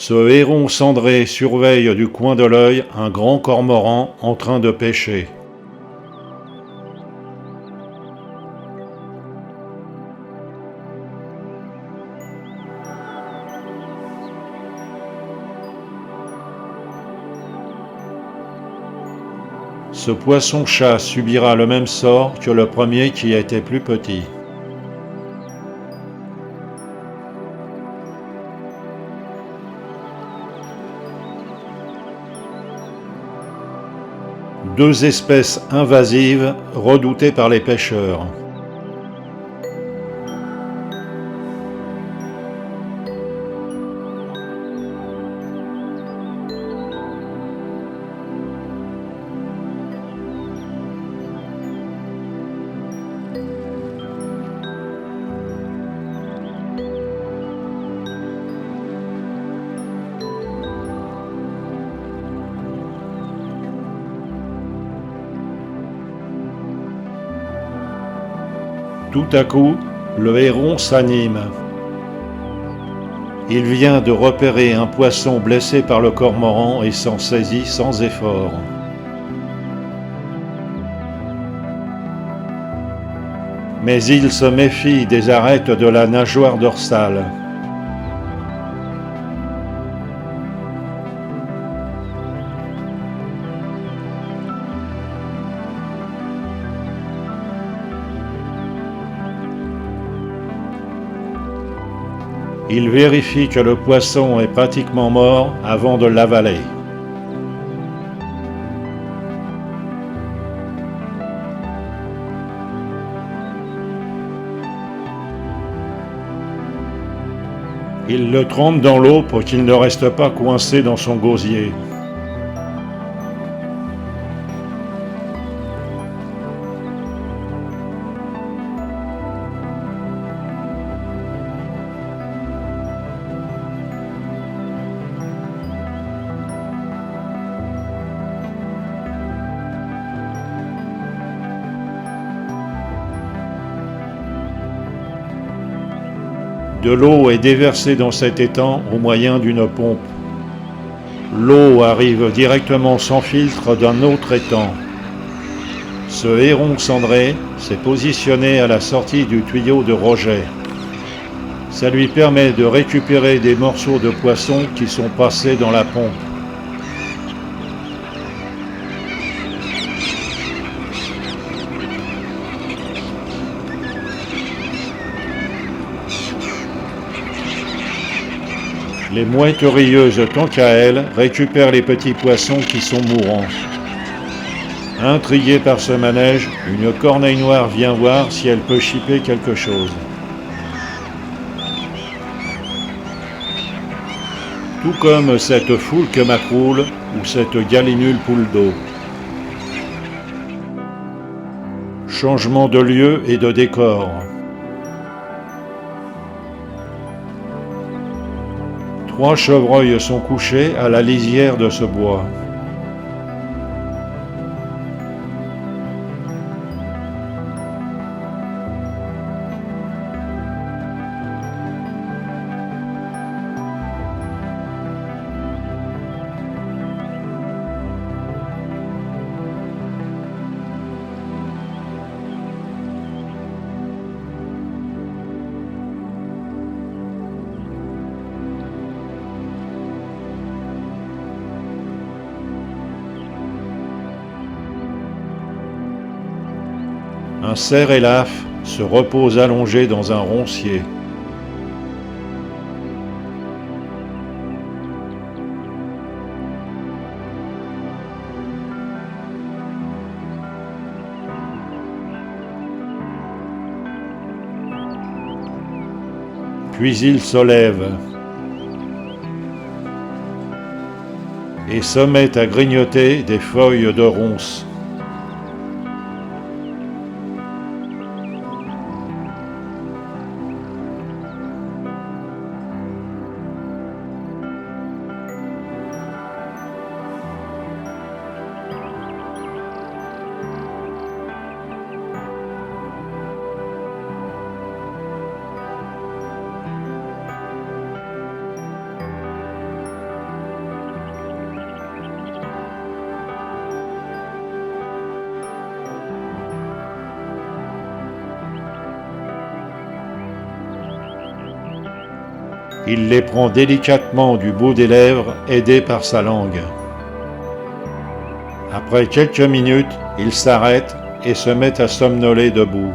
Ce héron cendré surveille du coin de l'œil un grand cormoran en train de pêcher. Ce poisson-chat subira le même sort que le premier qui était plus petit. Deux espèces invasives redoutées par les pêcheurs. Tout à coup, le héron s'anime. Il vient de repérer un poisson blessé par le cormoran et s'en saisit sans effort. Mais il se méfie des arêtes de la nageoire dorsale. Il vérifie que le poisson est pratiquement mort avant de l'avaler. Il le trempe dans l'eau pour qu'il ne reste pas coincé dans son gosier. De l'eau est déversée dans cet étang au moyen d'une pompe. L'eau arrive directement sans filtre d'un autre étang. Ce héron cendré s'est positionné à la sortie du tuyau de rejet. Ça lui permet de récupérer des morceaux de poisson qui sont passés dans la pompe. Les mouettes rieuses, tant qu'à elles, récupèrent les petits poissons qui sont mourants. Intriguée par ce manège, une corneille noire vient voir si elle peut chipper quelque chose. Tout comme cette foulque macroule ou cette gallinule poule d'eau. Changement de lieu et de décor. Trois chevreuils sont couchés à la lisière de ce bois. Un cerf élaphe se repose allongé dans un roncier. Puis il se lève et se met à grignoter des feuilles de ronces. Il les prend délicatement du bout des lèvres, aidé par sa langue. Après quelques minutes, il s'arrête et se met à somnoler debout.